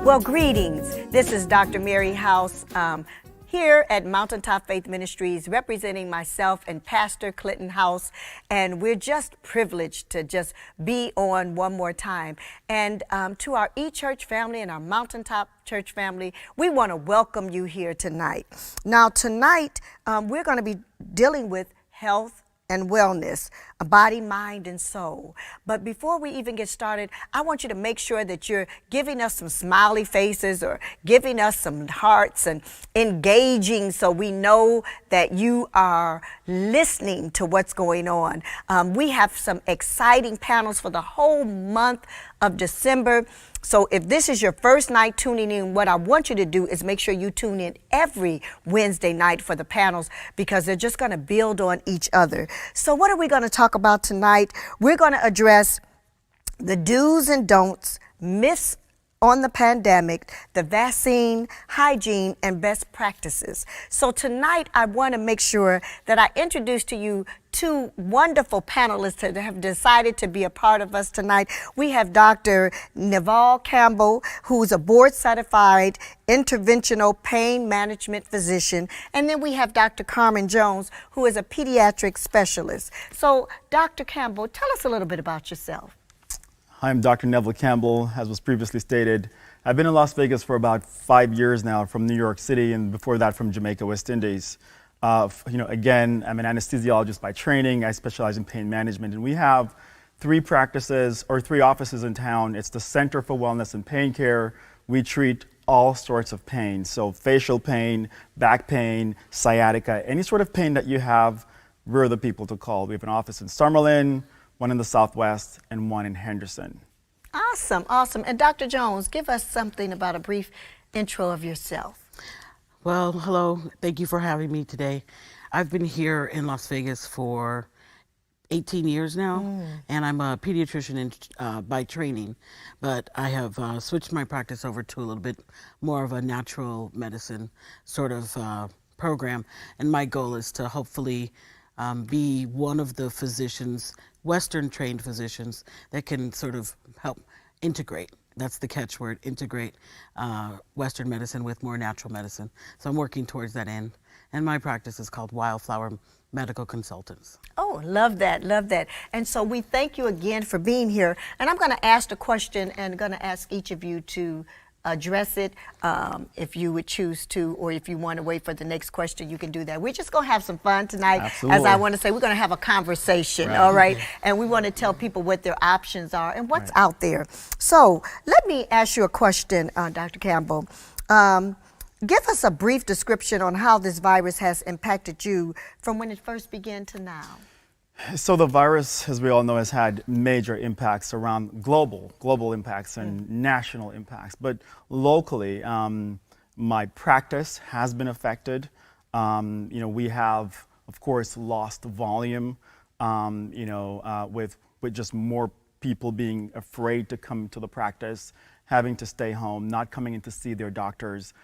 Well, greetings. This is Dr. Mary House here at Mountaintop Faith Ministries, representing myself and Pastor Clinton House, and we're just privileged to just be on one more time. And to our eChurch family and our Mountaintop Church family, we want to welcome you here tonight. Now, tonight, we're going to be dealing with health and wellness, body, mind, and soul. But before we even get started, I want you to make sure that you're giving us some smiley faces or giving us some hearts and engaging so we know that you are listening to what's going on. We have some exciting panels for the whole month of December. So if this is your first night tuning in, what I want you to do is make sure you tune in every Wednesday night for the panels, because they're just going to build on each other. So what are we going to talk about tonight? We're going to address the do's and don'ts, myths on the pandemic, the vaccine, hygiene, and best practices. So tonight, I want to make sure that I introduce to you two wonderful panelists that have decided to be a part of us tonight. We have Dr. Neville Campbell, who's a board-certified interventional pain management physician, and then we have Dr. Carmen Jones, who is a pediatric specialist. So, Dr. Campbell, tell us a little bit about yourself. I'm Dr. Neville Campbell, as was previously stated. I've been in Las Vegas for about 5 years now, from New York City, and before that from Jamaica, West Indies. Again, I'm an anesthesiologist by training. I specialize in pain management, and we have three offices in town. It's the Center for Wellness and Pain Care. We treat all sorts of pain, so facial pain, back pain, sciatica, any sort of pain that you have, we're the people to call. We have an office in Summerlin, one in the Southwest, and one in Henderson. Awesome, awesome. And Dr. Jones, give us something about a brief intro of yourself. Well, hello. Thank you for having me today. I've been here in Las Vegas for 18 years now, and I'm a pediatrician by training, but I have switched my practice over to a little bit more of a natural medicine sort of program, and my goal is to hopefully be one of the physicians, Western trained physicians, that can sort of help integrate. That's the catchword, integrate Western medicine with more natural medicine. So I'm working towards that end. And my practice is called Wildflower Medical Consultants. Oh, love that, love that. And so we thank you again for being here. And I'm going to ask the question and going to ask each of you to address it if you would choose to, or if you want to wait for the next question, you can do that. We're just going to have some fun tonight. Absolutely. As I want to say, we're going to have a conversation, all right? And we want to tell people what their options are and what's out there. So let me ask you a question, Dr. Campbell. Give us a brief description on how this virus has impacted you from when it first began to now. So the virus, as we all know, has had major impacts around global impacts and national impacts. But locally, my practice has been affected. We have, of course, lost volume, with just more people being afraid to come to the practice, having to stay home, not coming in to see their doctors.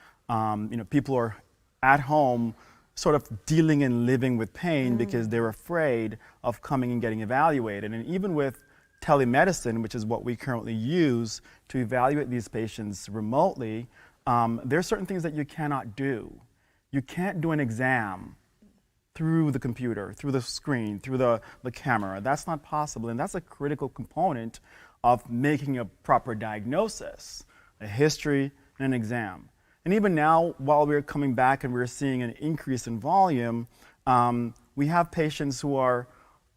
People are at home sort of dealing and living with pain because they're afraid of coming and getting evaluated. And even with telemedicine, which is what we currently use to evaluate these patients remotely, there are certain things that you cannot do. You can't do an exam through the computer, through the screen, through the camera. That's not possible, and that's a critical component of making a proper diagnosis, a history, and an exam. And even now, while we're coming back and we're seeing an increase in volume, we have patients who are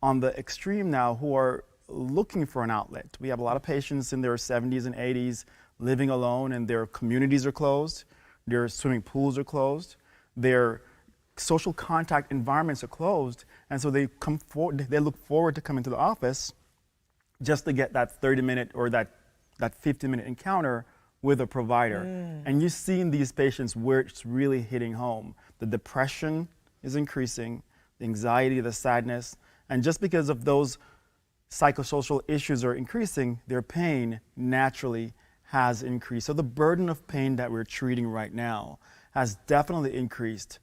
on the extreme now who are looking for an outlet. We have a lot of patients in their 70s and 80s living alone, and their communities are closed, their swimming pools are closed, their social contact environments are closed, and so they look forward to coming to the office just to get that 30-minute or that 50-minute encounter with a provider. And you see in these patients where it's really hitting home. The depression is increasing, the anxiety, the sadness, and just because of those psychosocial issues are increasing, their pain naturally has increased. So the burden of pain that we're treating right now has definitely increased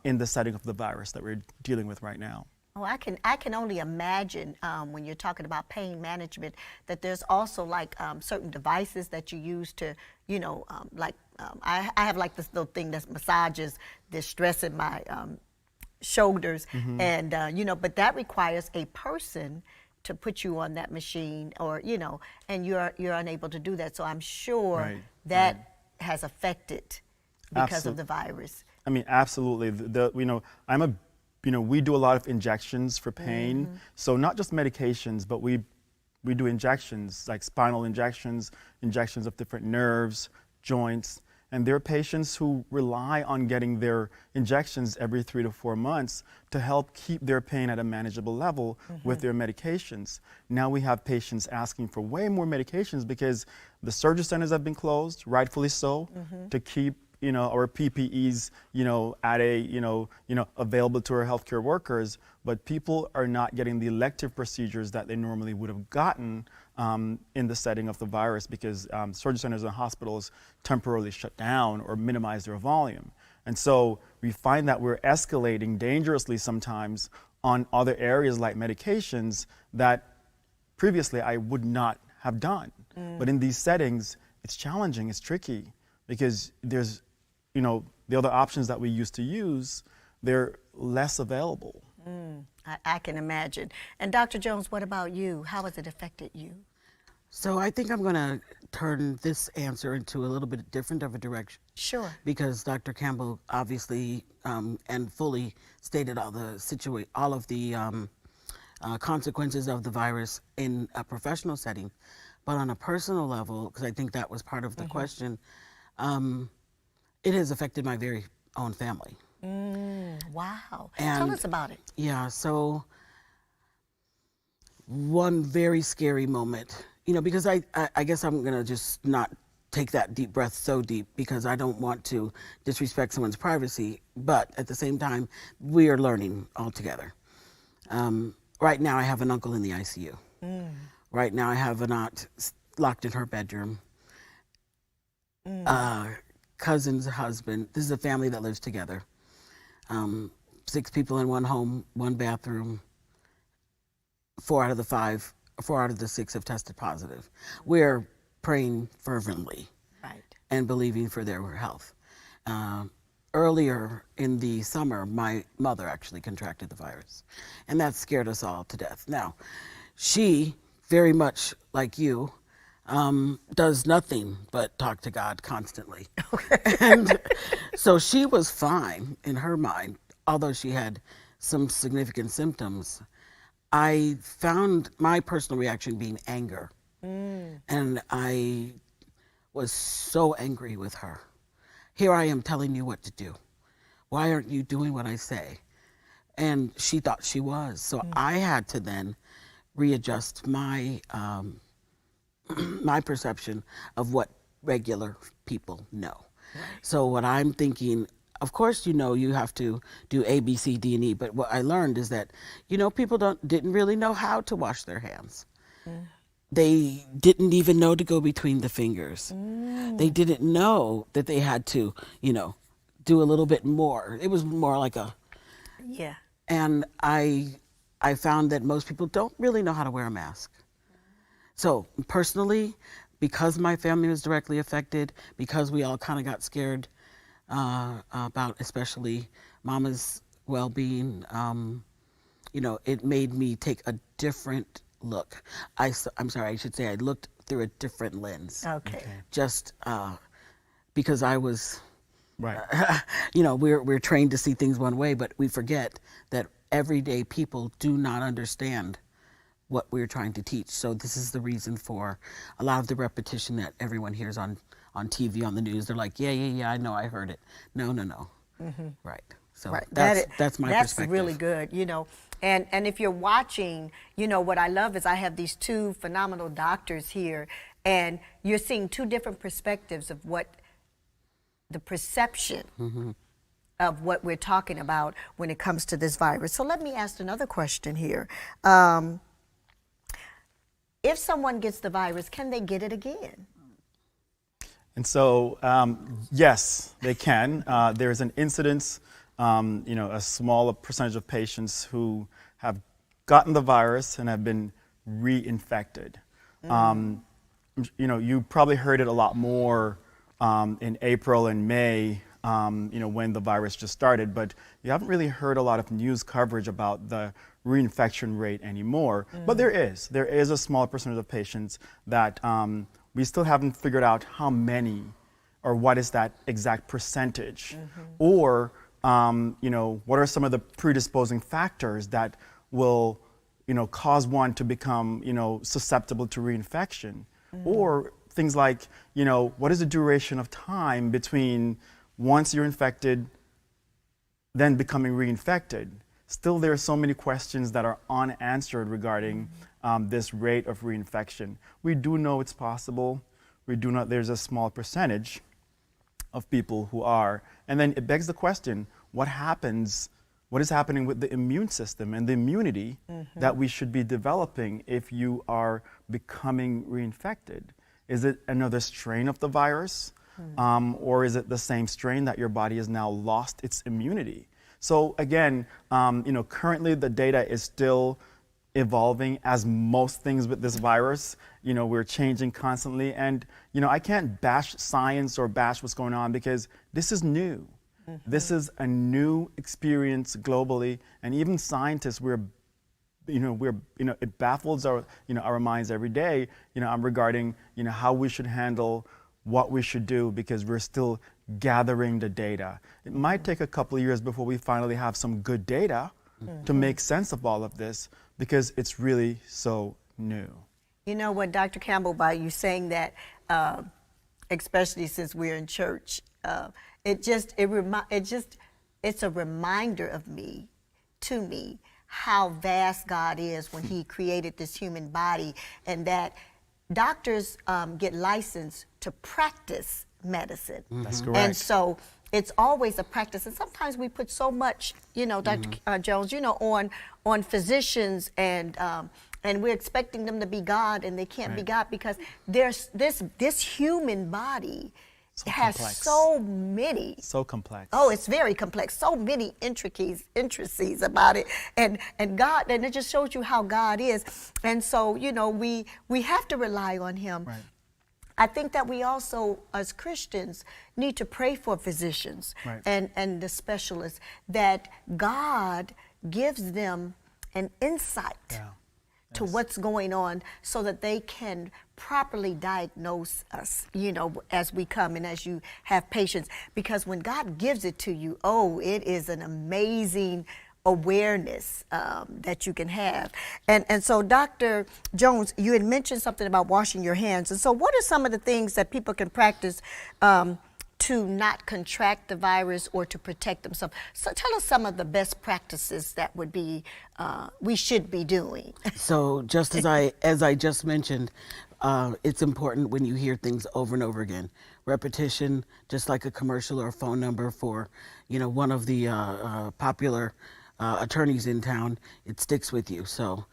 in the setting of the virus that we're dealing with right now. Oh, I can only imagine when you're talking about pain management that there's also like certain devices that you use to, I have like this little thing that massages the stress in my shoulders, and but that requires a person to put you on that machine, or and you're unable to do that. So I'm sure Right, that has affected because of Absolutely. the virus. I mean, absolutely. We do a lot of injections for pain. So not just medications, but we do injections, like spinal injections, injections of different nerves, joints. And there are patients who rely on getting their injections every 3 to 4 months to help keep their pain at a manageable level with their medications. Now we have patients asking for way more medications because the surgery centers have been closed, rightfully so, to keep our PPEs, at a, available to our healthcare workers, but people are not getting the elective procedures that they normally would have gotten in the setting of the virus because surgery centers and hospitals temporarily shut down or minimize their volume. And so we find that we're escalating dangerously sometimes on other areas like medications that previously I would not have done. But in these settings, it's challenging, it's tricky, because there's, the other options that we used to use, they're less available. I can imagine. And Dr. Jones, what about you? How has it affected you? So I think I'm going to turn this answer into a little bit different of a direction. Sure. Because Dr. Campbell obviously and fully stated all of the consequences of the virus in a professional setting. But on a personal level, because I think that was part of the question, it has affected my very own family. Wow. And Tell us about it. yeah, so one very scary moment, because I guess I'm going to just not take that deep breath so deep because I don't want to disrespect someone's privacy, but at the same time, we are learning all together. Right now, I have an uncle in the ICU. Right now, I have an aunt locked in her bedroom. Cousin's husband. This is a family that lives together. 6 people in one home, 1 bathroom. 4 out of the 6 have tested positive. We're praying fervently, Right. and believing for their health. Earlier in the summer, my mother actually contracted the virus, and that scared us all to death. Now, she, very much like you, does nothing but talk to God constantly. And so she was fine in her mind, although she had some significant symptoms. I found my personal reaction being anger. And I was so angry with her. Here I am telling you what to do. Why aren't you doing what I say? And she thought she was. So I had to then readjust my my perception of what regular people know. Right. So what I'm thinking, of course, you have to do A, B, C, D, and E. But what I learned is that, people didn't really know how to wash their hands. They didn't even know to go between the fingers. They didn't know that they had to, do a little bit more. It was more like a... Yeah. And I found that most people don't really know how to wear a mask. So personally, because my family was directly affected, because we all kind of got scared about especially Mama's well-being, it made me take a different look. I'm sorry, I should say I looked through a different lens. Okay. Just because I was, Right. we're trained to see things one way, but we forget that everyday people do not understand what we're trying to teach. So this is the reason for a lot of the repetition that everyone hears on TV, on the news. They're like, yeah, I know, I heard it. No. Right. So Right. that's my perspective. That's really good, And if you're watching, what I love is I have these 2 phenomenal doctors here, and you're seeing 2 different perspectives of what the perception of what we're talking about when it comes to this virus. So let me ask another question here. If someone gets the virus, can they get it again? And so, yes, they can. There's an incidence, a small percentage of patients who have gotten the virus and have been reinfected. You probably heard it a lot more in April and May, when the virus just started, but you haven't really heard a lot of news coverage about the reinfection rate anymore. But there is a small percentage of patients that we still haven't figured out how many or what is that exact percentage, or what are some of the predisposing factors that will cause one to become susceptible to reinfection, or things like what is the duration of time between once you're infected then becoming reinfected. Still, there are so many questions that are unanswered regarding this rate of reinfection. We do know it's possible. We do know there's a small percentage of people who are. And then it begs the question, what is happening with the immune system and the immunity that we should be developing if you are becoming reinfected? Is it another strain of the virus? Or is it the same strain that your body has now lost its immunity? So again, currently the data is still evolving, as most things with this virus. We're changing constantly, and I can't bash science or bash what's going on, because this is new. This is a new experience globally, and even scientists, it baffles our minds every day, regarding how we should handle what we should do, because we're still gathering the data. It might take a couple of years before we finally have some good data to make sense of all of this, because it's really so new. You know what, Dr. Campbell, by you saying that, especially since we're in church, it's a reminder to me, how vast God is when He created this human body, and that doctors get licensed to practice medicine. That's correct. And so it's always a practice. And sometimes we put so much, Dr. Jones, on physicians, and we're expecting them to be God, and they can't be God, because there's this human body has complex. So complex. Oh, it's very complex. So many intricacies about it, and God, and it just shows you how God is. And so we have to rely on Him. Right. I think that we also, as Christians, need to pray for physicians and the specialists, that God gives them an insight to what's going on, so that they can properly diagnose us, as we come and as you have patients. Because when God gives it to you, it is an amazing awareness that you can have. And so, Dr. Jones, you had mentioned something about washing your hands. And so what are some of the things that people can practice to not contract the virus or to protect themselves? So tell us some of the best practices that would be we should be doing. So just as I just mentioned, it's important when you hear things over and over again. Repetition, just like a commercial or a phone number for one of the popular attorneys in town, it sticks with you. So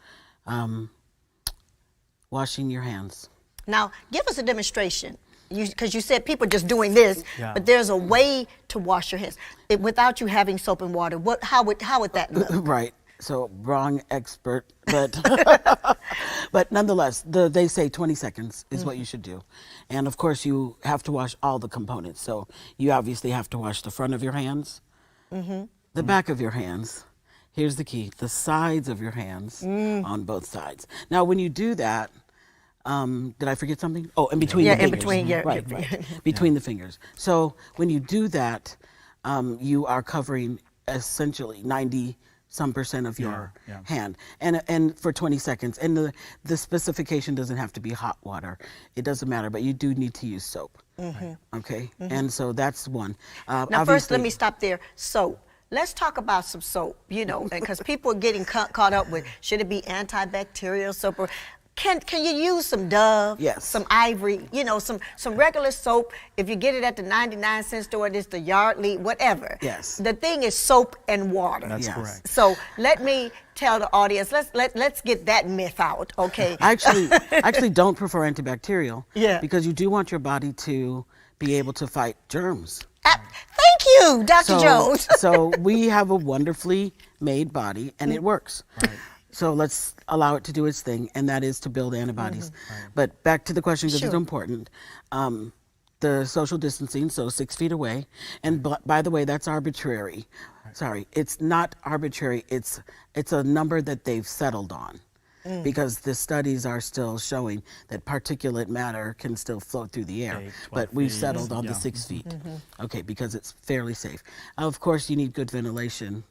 washing your hands. Now, give us a demonstration. Because you said people just doing this, but there's a way to wash your hands without you having soap and water. How would that look? Right. So wrong expert, but but nonetheless, they say 20 seconds is what you should do, and of course you have to wash all the components. So you obviously have to wash the front of your hands, the back of your hands. Here's the key: the sides of your hands on both sides. Now, when you do that. Did I forget something? Oh, in between the fingers. In between, right. Between the fingers. So when you do that, you are covering essentially 90% of your hand, and for 20 seconds. And the specification doesn't have to be hot water. It doesn't matter, but you do need to use soap. Okay, and so that's one. Now, first, let me stop there. Soap. Let's talk about some soap. Because people are getting caught up with, should it be antibacterial soap or Can you use some Dove? Yes. Some Ivory, some regular soap. If you get it at the 99-cent store, it's the Yardley, whatever. Yes. The thing is soap and water. That's correct. So let me tell the audience, let's get that myth out, okay? I actually don't prefer antibacterial. Yeah. Because you do want your body to be able to fight germs. Thank Thank you, Dr. Jones. So we have a wonderfully made body, and it works. Right. So let's allow it to do its thing, and that is to build antibodies. But back to the question, because it's important. The social distancing, so 6 feet away. And by the way, that's arbitrary. Sorry, it's not arbitrary. It's a number that they've settled on. Because the studies are still showing that particulate matter can still float through the air. 8, 12 but we've feet. settled on the 6 feet. Okay, because it's fairly safe. Of course, you need good ventilation.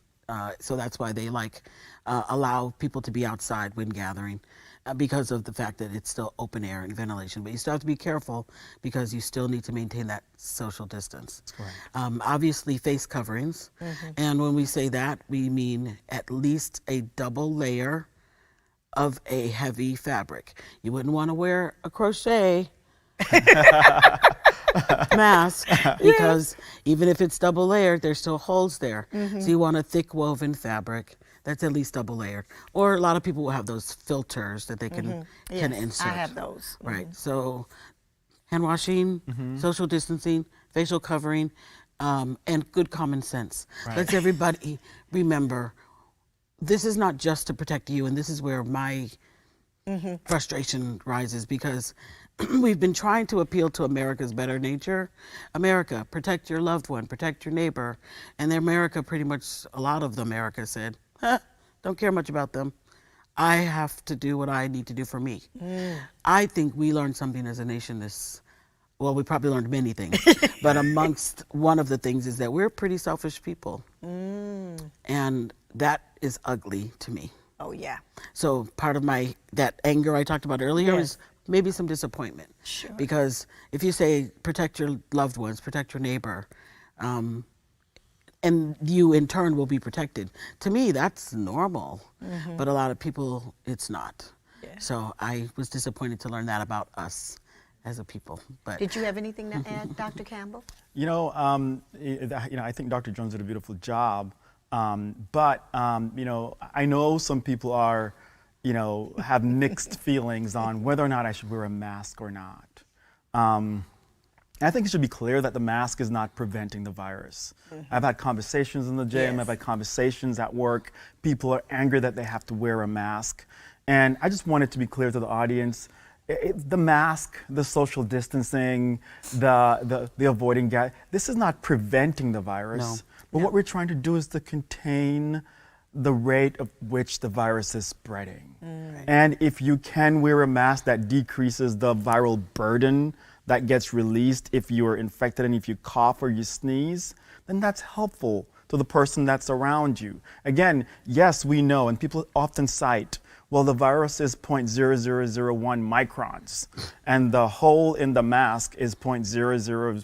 So that's why they allow people to be outside when gathering, because of the fact that it's still open air and ventilation. But you still have to be careful because you still need to maintain that social distance. That's correct. Obviously, face coverings. And when we say that, we mean at least a double layer of a heavy fabric. You wouldn't want to wear a crochet mask because even if it's double layered, there's still holes there. So you want a thick woven fabric that's at least double layered. Or a lot of people will have those filters that they can insert. I have those. Right. So hand washing, social distancing, facial covering, and good common sense. Right. Let's everybody remember, this is not just to protect you, and this is where my frustration rises, because we've been trying to appeal to America's better nature. America, protect your loved one, protect your neighbor. And America, pretty much a lot of the America said, don't care much about them. I have to do what I need to do for me. I think we learned something as a nation well, we probably learned many things, but amongst one of the things is that we're pretty selfish people. And that is ugly to me. Oh, yeah. So part of that anger I talked about earlier is maybe some disappointment. Sure. Because if you say protect your loved ones, protect your neighbor, and you in turn will be protected, to me that's normal. But a lot of people, it's not. Yeah. So I was disappointed to learn that about us as a people. But Did you have anything to add, Dr. Campbell? I think Dr. Jones did a beautiful job. But I know some people are, have mixed feelings on whether or not I should wear a mask or not. I think it should be clear that the mask is not preventing the virus. I've had conversations in the gym, I've had conversations at work. People are angry that they have to wear a mask. And I just want it to be clear to the audience, the mask, the social distancing, the avoiding this is not preventing the virus. No. But what we're trying to do is to contain the rate of which the virus is spreading. And if you can wear a mask that decreases the viral burden that gets released if you are infected and if you cough or you sneeze, then that's helpful to the person that's around you. Again, yes, we know, and people often cite, well, the virus is 0.0001 microns, and the hole in the mask is 0.005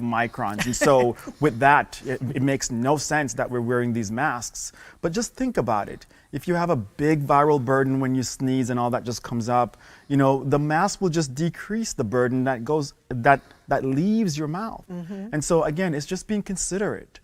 microns. And so with that, it makes no sense that we're wearing these masks. But just think about it. If you have a big viral burden when you sneeze and all that just comes up, the mask will just decrease the burden that leaves your mouth. And so again, it's just being considerate.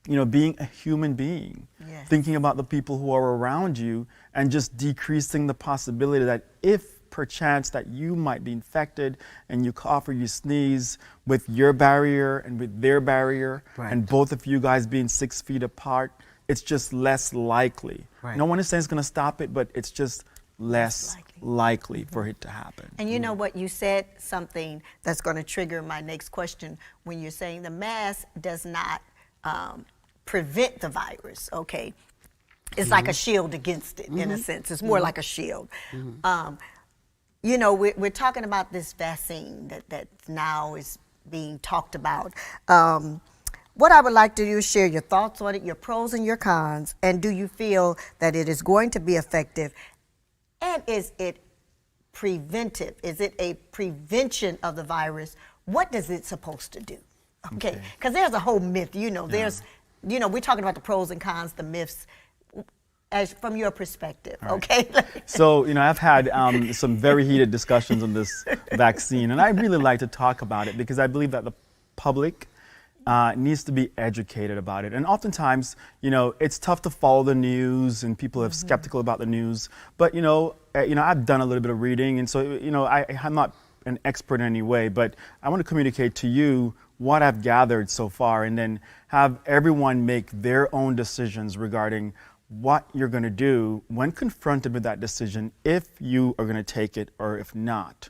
Being a human being, thinking about the people who are around you, and just decreasing the possibility that if perchance that you might be infected and you cough or you sneeze, with your barrier and with their barrier, and both of you guys being 6 feet apart, it's just less likely. No one is saying it's going to stop it, but it's just less likely for it to happen. And you know what, you said something that's going to trigger my next question when you're saying the mask does not prevent the virus, okay? It's like a shield against it, in a sense. It's more like a shield. We're talking about this vaccine that now is being talked about. What I would like to do is share your thoughts on it, your pros and your cons, and do you feel that it is going to be effective? And is it preventive? Is it a prevention of the virus? What is it supposed to do? Okay, because there's a whole myth, there's, we're talking about the pros and cons, the myths, as from your perspective, okay? So, I've had some very heated discussions on this vaccine, and I really like to talk about it because I believe that the public needs to be educated about it. And oftentimes, it's tough to follow the news, and people are skeptical about the news. But, I've done a little bit of reading, and so, I'm not an expert in any way, but I want to communicate to you what I've gathered so far, and then have everyone make their own decisions regarding what you're going to do when confronted with that decision, if you are going to take it or if not.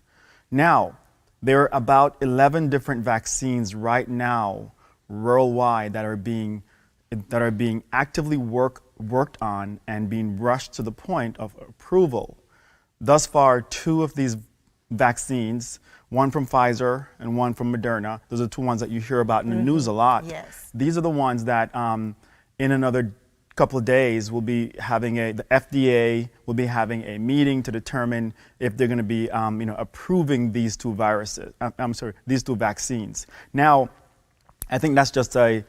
Now, there are about 11 different vaccines right now worldwide that are being actively worked on and being rushed to the point of approval. Thus far, 2 of these vaccines, one from Pfizer and one from Moderna, those are 2 ones that you hear about in the news a lot. Yes. These are the ones that in another couple of days the FDA will be having a meeting to determine if they're going to be approving these 2 these 2 vaccines. Now, I think that's just a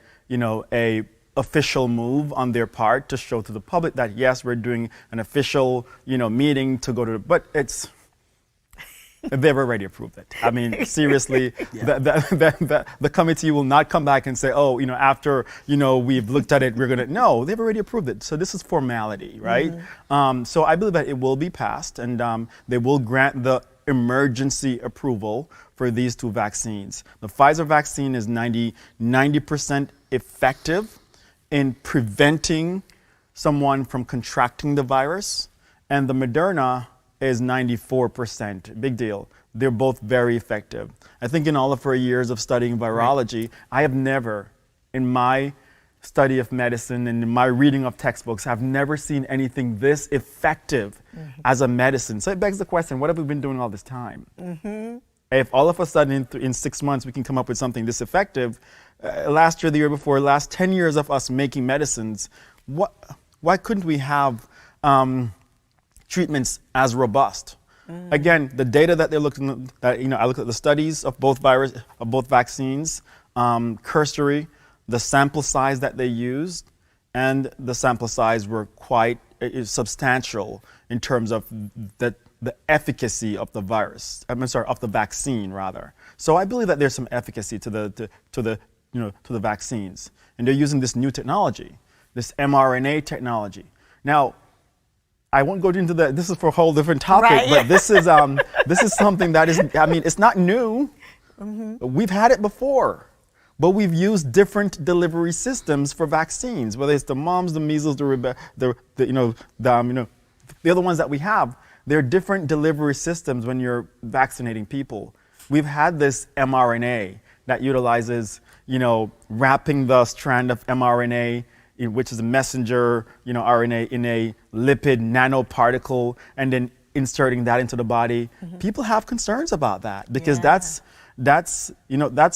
official move on their part to show to the public that yes, we're doing an official meeting to go to, but they've already approved it. I mean, seriously, the committee will not come back and say, oh, after we've looked at it, we're gonna. No, they've already approved it. So this is formality, right? So I believe that it will be passed, and they will grant the emergency approval for these 2 vaccines. The Pfizer vaccine is 90% effective in preventing someone from contracting the virus, and the Moderna is 94%. Big deal. They're both very effective. I think in all of our years of studying virology, I have never, in my study of medicine and in my reading of textbooks, I've never seen anything this effective as a medicine. So it begs the question, what have we been doing all this time? If all of a sudden in 6 months we can come up with something this effective, last year, the year before, last 10 years of us making medicines, why couldn't we have treatments as robust? Again, the data that they're looking at, I look at the studies of both vaccines, cursory, the sample size that they used, and the sample size were quite substantial in terms of the efficacy of the virus. Of the vaccine rather. So I believe that there's some efficacy to the vaccines, and they're using this new technology, this mRNA technology. Now, I won't go into this is for a whole different topic, right. But this is something that is, it's not new. We've had it before, but we've used different delivery systems for vaccines, whether it's the mumps, the measles, the other ones that we have. There are different delivery systems when you're vaccinating people. We've had this mRNA that utilizes, wrapping the strand of mRNA, which is a messenger, RNA, in a lipid nanoparticle, and then inserting that into the body. People have concerns about that because that's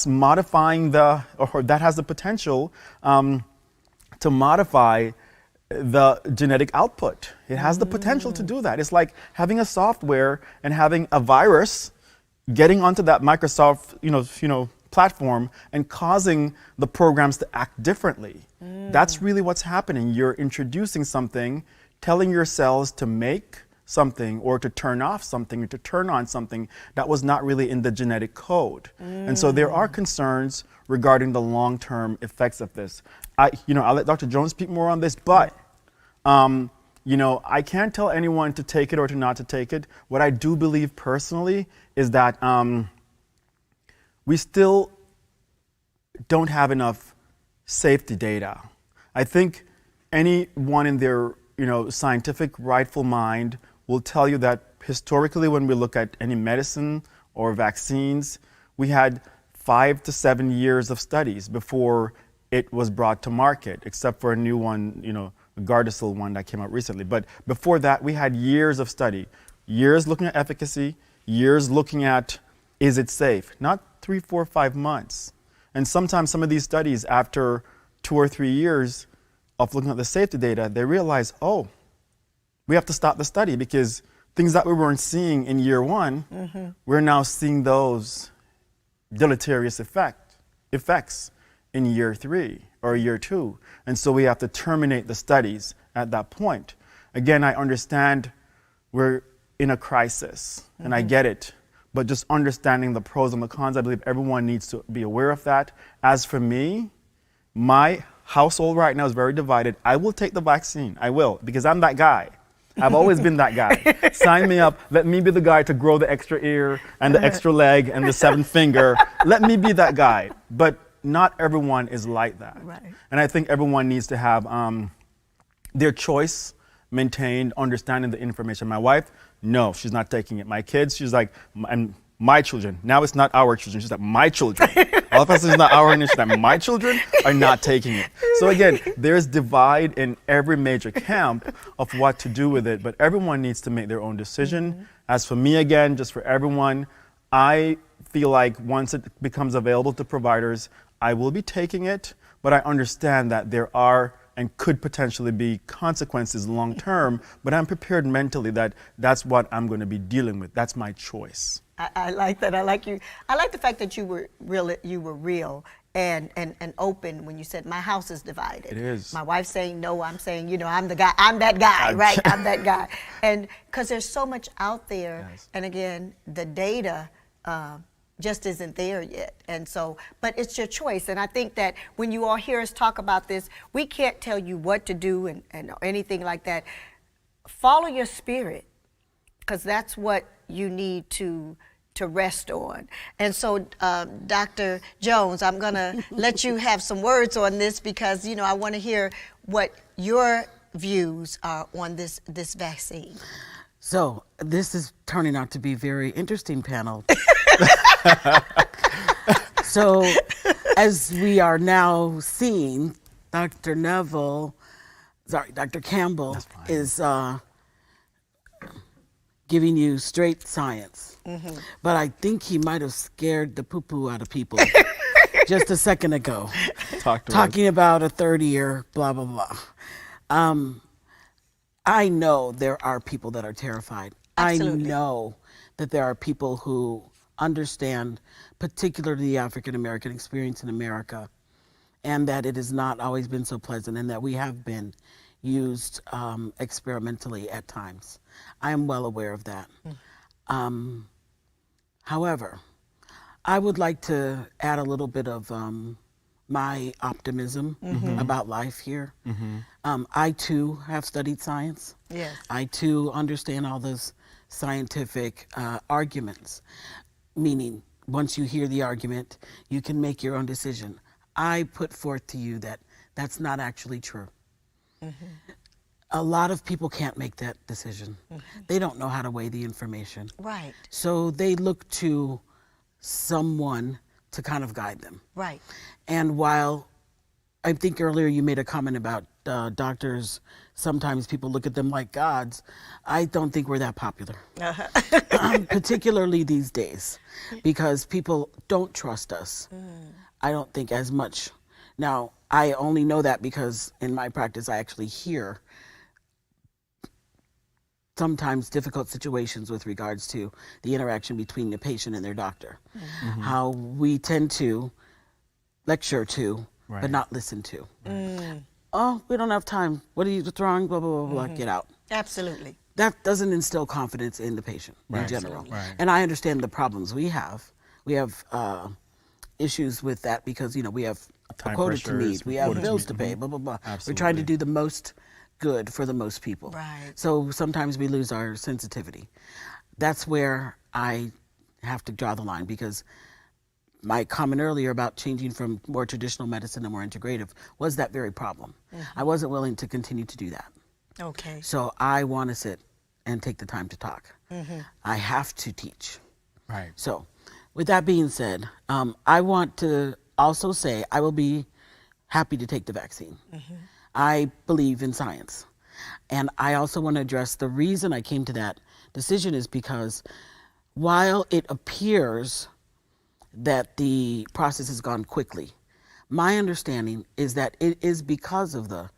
modifying or that has the potential to modify the genetic output. It has the potential to do that. It's like having a software and having a virus getting onto that Microsoft, platform and causing the programs to act differently. That's really what's happening. You're introducing something, telling your cells to make something or to turn off something or to turn on something that was not really in the genetic code. And so there are concerns regarding the long-term effects of this. I'll let Dr. Jones speak more on this, but I can't tell anyone to take it or to not to take it. What I do believe personally is that we still don't have enough safety data. I think anyone in their scientific rightful mind will tell you that historically when we look at any medicine or vaccines, we had 5 to 7 years of studies before it was brought to market, except for a new one, a Gardasil one that came out recently. But before that, we had years of study, years looking at efficacy, years looking at is it safe, not 3, 4, 5 months. And sometimes some of these studies, after 2 or 3 years of looking at the safety data, they realize, oh, we have to stop the study because things that we weren't seeing in year 1, we're now seeing those deleterious effects in year 3 or year 2. And so we have to terminate the studies at that point. Again, I understand we're in a crisis, and I get it. But just understanding the pros and the cons, I believe everyone needs to be aware of that. As for me, my household right now is very divided. I will take the vaccine. I will, because I'm that guy. I've always been that guy. Sign me up. Let me be the guy to grow the extra ear and the extra leg and the seventh finger. Let me be that guy. But not everyone is like that. Right. And I think everyone needs to have their choice maintained, understanding the information. My wife, no, she's not taking it. My kids, she's like, and my children. Now it's not our children. She's like, my children. All of a sudden it's not our initiative. My children are not taking it. So again, there's divide in every major camp of what to do with it, but everyone needs to make their own decision. As for me, again, just for everyone, I feel like once it becomes available to providers, I will be taking it, but I understand that there are and could potentially be consequences long term, but I'm prepared mentally that that's what I'm going to be dealing with. That's my choice. I like that. I like you. I like the fact that you were real and open when you said my house is divided. It is. My wife's saying no. I'm saying, you know, I'm the guy. I'm that guy, right? I'm that guy. And because there's so much out there, Yes. and again, the data just isn't there yet. And so, but it's your choice. And I think that when you all hear us talk about this, we can't tell you what to do and anything like that. Follow your spirit, because that's what you need to rest on. And so, Dr. Jones, I'm going to let you have some words on this, because, you know, I want to hear what your views are on this vaccine. So this is turning out to be a very interesting panel. So as we are now seeing, Dr. Campbell is giving you straight science. But I think he might have scared the poo-poo out of people just a second ago, talking about a third ear, blah, blah, blah. I know there are people that are terrified. Absolutely. I know that there are people who understand, particularly the African American experience in America, and that it has not always been so pleasant, and that we have been used experimentally at times. I am well aware of that. However, I would like to add a little bit of my optimism about life here. I too have studied science. Yes. I too understand all those scientific arguments, meaning once you hear the argument, you can make your own decision. I put forth to you that that's not actually true. A lot of people can't make that decision. They don't know how to weigh the information. Right. So they look to someone to kind of guide them. Right. And while I think earlier you made a comment about doctors, sometimes people look at them like gods, I don't think we're that popular, particularly these days, because people don't trust us. I don't think as much. Now, I only know that because in my practice I actually hear sometimes difficult situations with regards to the interaction between the patient and their doctor. How we tend to lecture to, but not listen to. Oh, we don't have time. What's wrong? Blah, blah, blah, blah, get out. Absolutely. That doesn't instill confidence in the patient in general. And I understand the problems we have. We have issues with that because, you know, we have a quota to meet. We have bills to pay, blah, blah, blah. We're trying to do the most good for the most people. Right. So sometimes we lose our sensitivity. That's where I have to draw the line, because my comment earlier about changing from more traditional medicine to more integrative was that very problem. I wasn't willing to continue to do that. Okay. So I want to sit and take the time to talk. I have to teach. Right. So with that being said, I want to also say I will be happy to take the vaccine. I believe in science. And I also want to address the reason I came to that decision is because while it appears that the process has gone quickly, my understanding is that it is because of the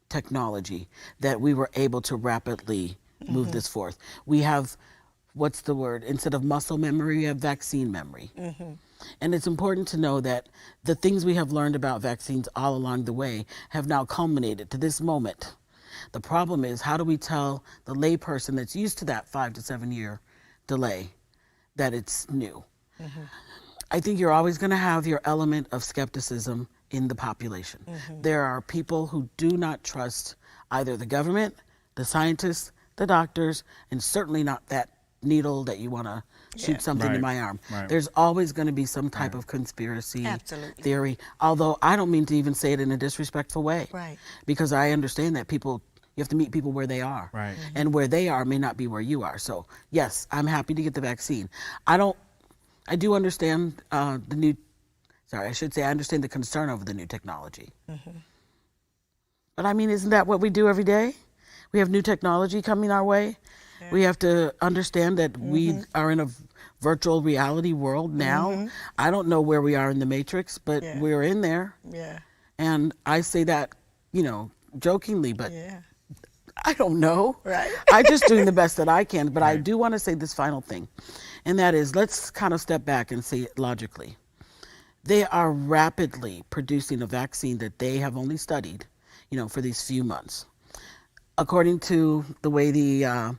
technology that we were able to rapidly move this forth. We have, what's the word? Instead of muscle memory, we have vaccine memory. And it's important to know that the things we have learned about vaccines all along the way have now culminated to this moment. The problem is, how do we tell the layperson that's used to that 5 to 7 year delay that it's new? I think you're always going to have your element of skepticism in the population. There are people who do not trust either the government, the scientists, the doctors, and certainly not that needle that you want to shoot something in my arm. Right. There's always going to be some type of conspiracy Absolutely. theory, although I don't mean to even say it in a disrespectful way. Right. Because I understand that you have to meet people where they are. Right. And where they are may not be where you are. So, yes, I'm happy to get the vaccine. I do understand I understand the concern over the new technology. But I mean, isn't that what we do every day? We have new technology coming our way. Yeah. We have to understand that we are in a virtual reality world now. I don't know where we are in the Matrix, but we're in there. Yeah. And I say that, jokingly, but I don't know. Right. I'm just doing the best that I can. But I do want to say this final thing, and that is, let's kind of step back and say it logically. They are rapidly producing a vaccine that they have only studied, for these few months. According to the way the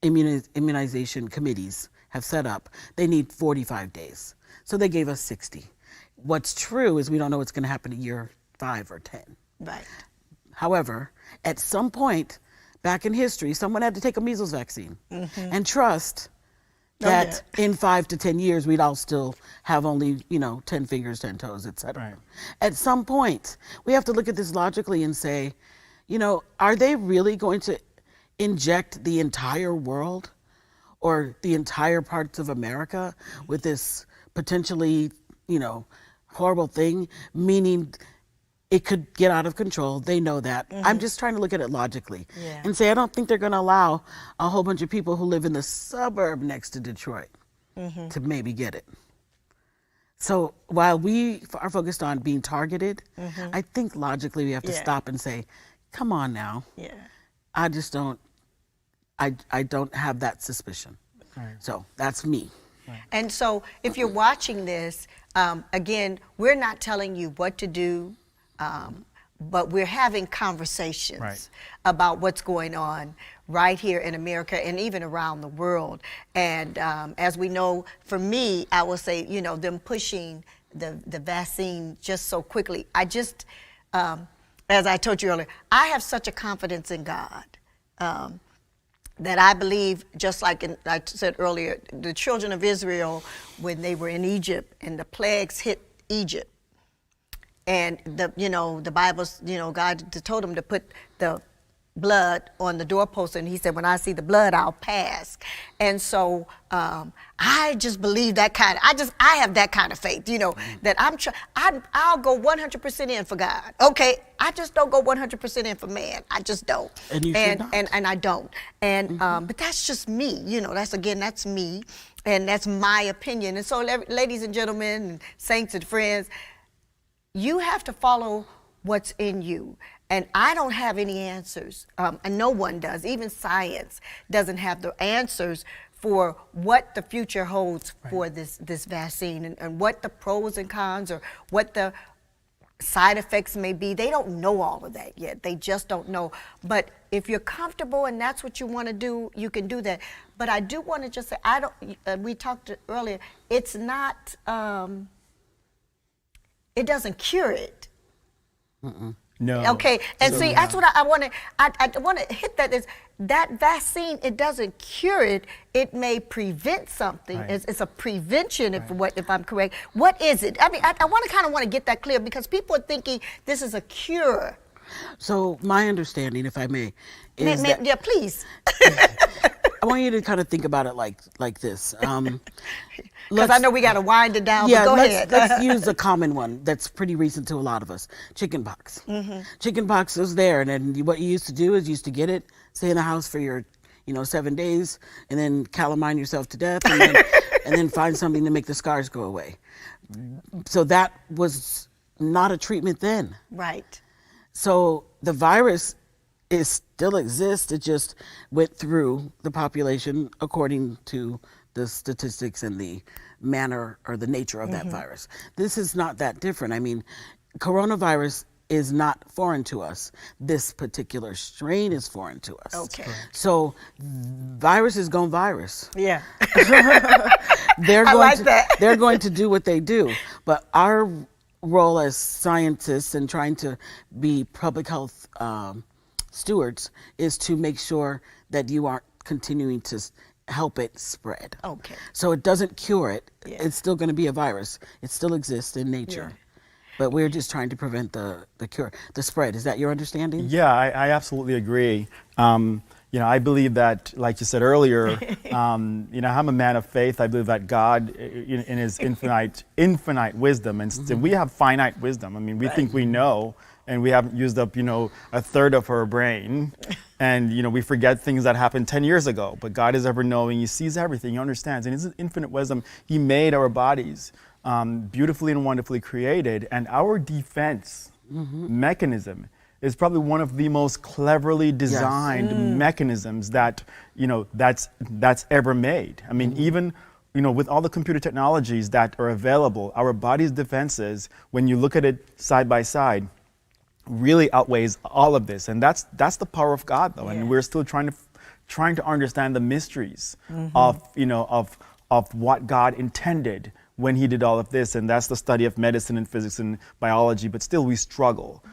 immunization committees have set up, they need 45 days. So they gave us 60. What's true is we don't know what's going to happen in year 5 or 10. Right. However, at some point back in history, someone had to take a measles vaccine and trust that in 5 to 10 years, we'd all still have only, 10 fingers, 10 toes, et cetera. Right. At some point, we have to look at this logically and say, are they really going to inject the entire world or the entire parts of America with this potentially, horrible thing, meaning it could get out of control? They know that. I'm just trying to look at it logically and say, I don't think they're going to allow a whole bunch of people who live in the suburb next to Detroit to maybe get it. So while we are focused on being targeted, I think logically we have to stop and say, come on now. Yeah. I just don't, I don't have that suspicion. Right. So that's me. And so if you're watching this, again, we're not telling you what to do, but we're having conversations about what's going on right here in America and even around the world. And as we know, for me, I will say, them pushing the vaccine just so quickly. I just, as I told you earlier, I have such a confidence in God that I believe, just like I said earlier, the children of Israel, when they were in Egypt and the plagues hit Egypt, and the Bible, God told them to put the blood on the doorpost, and he said, when I see the blood, I'll pass. And so I just believe that I have that kind of faith, that I'll go 100% in for God. Okay, I just don't go 100% in for man. I just don't. And you should not. And I don't. And but that's just me. That's me, and that's my opinion. And so, ladies and gentlemen, and saints and friends, you have to follow what's in you. And I don't have any answers, and no one does. Even science doesn't have the answers for what the future holds for this vaccine, and what the pros and cons or what the side effects may be. They don't know all of that yet. They just don't know. But if you're comfortable and that's what you want to do, you can do that. But I do want to just say, we talked earlier, it's not, it doesn't cure it. No. Okay, and see, that's what I want to. I want to hit that. Is that vaccine? It doesn't cure it. It may prevent something. Right. It's a prevention. If I'm correct, what is it? I mean, I want to get that clear, because people are thinking this is a cure. So my understanding, if I may, is that, yeah, please. I want you to kind of think about it like this. Because I know we got to wind it down. Yeah, but go ahead. let's use a common one that's pretty recent to a lot of us: chickenpox. Chickenpox was there, and then what you used to do is you used to get it, stay in the house for your 7 days, and then calamine yourself to death, and then find something to make the scars go away. So that was not a treatment then. Right. So the virus still exists. It just went through the population according to the statistics and the manner or the nature of that virus. This is not that different. I mean, coronavirus is not foreign to us. This particular strain is foreign to us. Okay. So virus is going virus. Yeah. They're I going like to, that. They're going to do what they do. But our role as scientists and trying to be public health stewards is to make sure that you aren't continuing to help it spread. Okay. So it doesn't cure it. Yeah. It's still going to be a virus. It still exists in nature. Yeah. But we're just trying to prevent the spread. Is that your understanding? Yeah, I absolutely agree. I believe that, like you said earlier, I'm a man of faith. I believe that God, in His infinite wisdom, and we have finite wisdom. I mean, we think we know, and we haven't used up, a third of our brain, and we forget things that happened 10 years ago. But God is ever knowing. He sees everything. He understands. In His infinite wisdom, He made our bodies beautifully and wonderfully created, and our defense mechanism is probably one of the most cleverly designed mechanisms that that's ever made. I mean, even with all the computer technologies that are available, our body's defenses, when you look at it side by side, really outweighs all of this, and that's the power of God, though. And we're still trying to understand the mysteries of what God intended when He did all of this, and that's the study of medicine and physics and biology. But still, we struggle.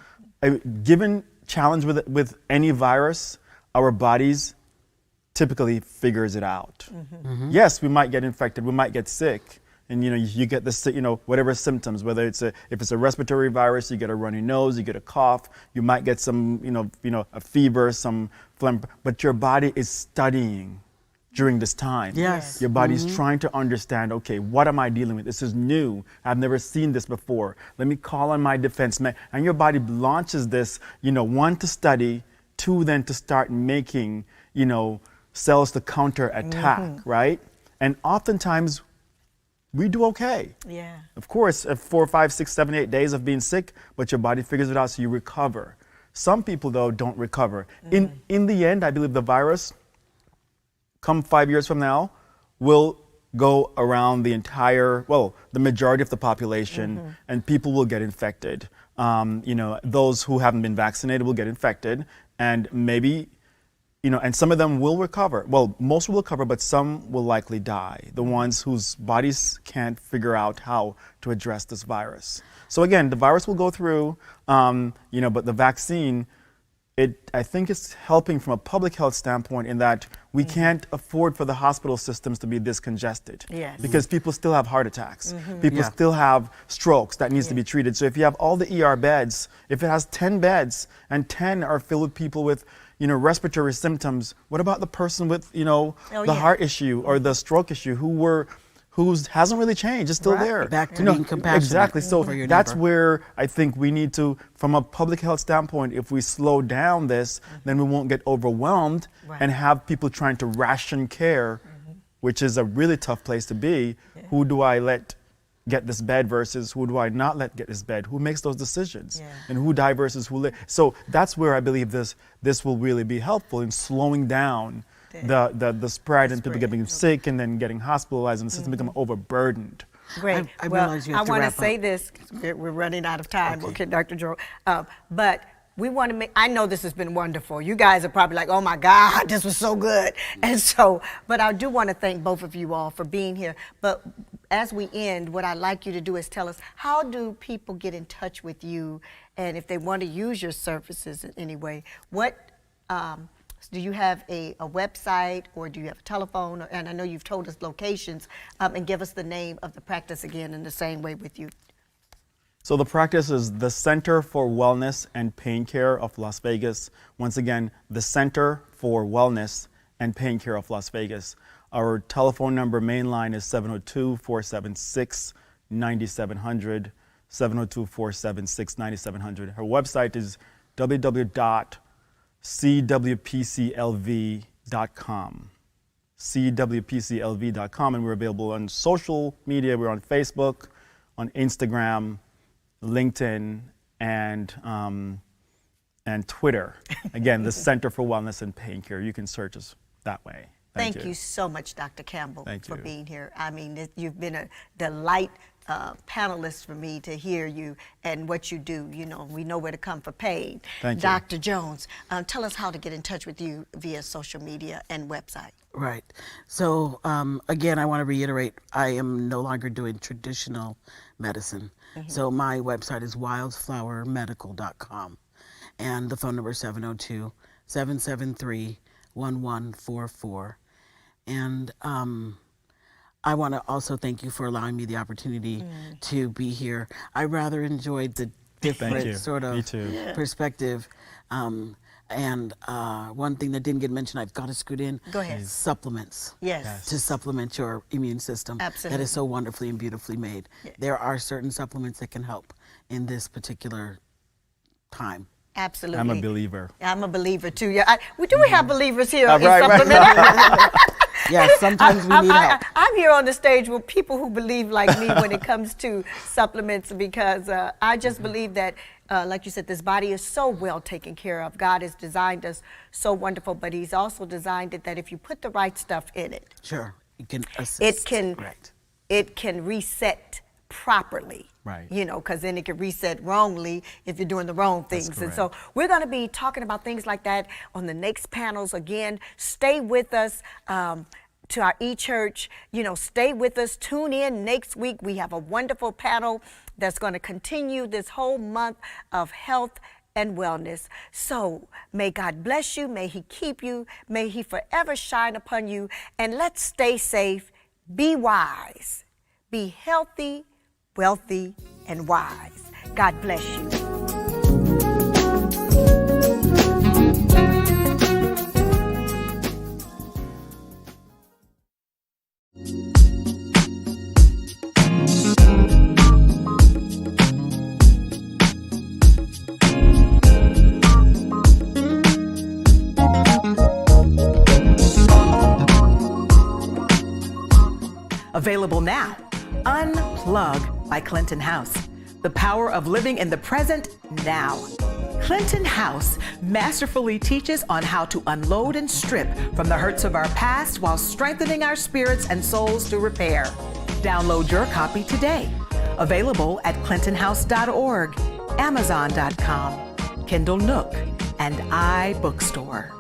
Given challenge with any virus, our bodies typically figures it out. Yes, we might get infected, we might get sick, and you get the whatever symptoms. Whether if it's a respiratory virus, you get a runny nose, you get a cough, you might get some a fever, some phlegm. But your body is studying during this time. Yes. Your body's trying to understand, okay, what am I dealing with? This is new. I've never seen this before. Let me call on my defense. And your body launches this, one, to study, two, then to start making, cells to counterattack, right? And oftentimes, we do okay. Yeah. Of course, 4, 5, 6, 7, 8 days of being sick, but your body figures it out, so you recover. Some people, though, don't recover. In the end, I believe the virus, come 5 years from now, will go around the majority of the population, and people will get infected. Those who haven't been vaccinated will get infected, and maybe, and some of them will recover. Well, most will recover, but some will likely die. The ones whose bodies can't figure out how to address this virus. So again, the virus will go through, but the vaccine, I think it's helping from a public health standpoint in that we can't afford for the hospital systems to be this congested. Yes. Because people still have heart attacks. People still have strokes that needs to be treated. So if you have all the ER beds, if it has 10 beds and 10 are filled with people with respiratory symptoms, what about the person with the heart issue or the stroke issue who hasn't really changed, is still there. Back to being compassionate. Exactly. So for your that's neighbor. where I think we need to, from a public health standpoint, if we slow down this, then we won't get overwhelmed and have people trying to ration care, which is a really tough place to be. Who do I let get this bed versus who do I not let get this bed? Who makes those decisions? And who die versus who live? So that's where I believe this will really be helpful in slowing down the spread and people getting sick and then getting hospitalized and the system becoming overburdened. Great. I realize you have to want wrap to say up. this. We're running out of time. Okay, Dr. Joe. But we want to make, I know this has been wonderful. You guys are probably like, oh my God, this was so good. And so, but I do want to thank both of you all for being here. But as we end, what I'd like you to do is tell us, how do people get in touch with you? And if they want to use your services in any way, do you have a website, or do you have a telephone? And I know you've told us locations, and give us the name of the practice again in the same way with you. So the practice is the Center for Wellness and Pain Care of Las Vegas. Once again, the Center for Wellness and Pain Care of Las Vegas. Our telephone number, main line, is 702-476-9700, 702-476-9700. Her website is www.cwpclv.com. cwpclv.com, and we're available on social media. We're on Facebook, on Instagram, LinkedIn, and Twitter. Again, the Center for Wellness and Pain Care. You can search us that way. Thank you so much, Dr. Campbell, for you. being here. I mean, you've been a delight panelist for me to hear you and what you do. You know, we know where to come for pain. Thank you. Dr. Jones, tell us how to get in touch with you via social media and website. Right. So again, I want to reiterate, I am no longer doing traditional medicine. So my website is wildflowermedical.com, and the phone number is 888-773-1144. And I want to also thank you for allowing me the opportunity to be here. I rather enjoyed the different sort of perspective. And one thing that didn't get mentioned, I've got to scoot in. Go ahead. Supplements. Yes. To supplement your immune system. Absolutely. That is so wonderfully and beautifully made. Yeah. There are certain supplements that can help in this particular time. Absolutely. I'm a believer. I'm a believer too. Yeah. We have believers here in Right, right. supplement. Yes, sometimes we need help. I'm here on the stage with people who believe like me when it comes to supplements, because I just believe that, like you said, this body is so well taken care of. God has designed us so wonderful, but He's also designed it that if you put the right stuff in it, Sure, it can assist. it can reset properly. Right. You know, because then it can reset wrongly if you're doing the wrong things. And so we're going to be talking about things like that on the next panels. Again, stay with us to our eChurch. You know, stay with us. Tune in next week. We have a wonderful panel that's going to continue this whole month of health and wellness. So may God bless you. May He keep you. May He forever shine upon you. And let's stay safe. Be wise. Be healthy, wealthy, and wise. God bless you. Available now, Unplug by Clinton House. The power of living in the present now. Clinton House masterfully teaches on how to unload and strip from the hurts of our past while strengthening our spirits and souls to repair. Download your copy today. Available at clintonhouse.org, amazon.com, Kindle Nook, and iBookstore.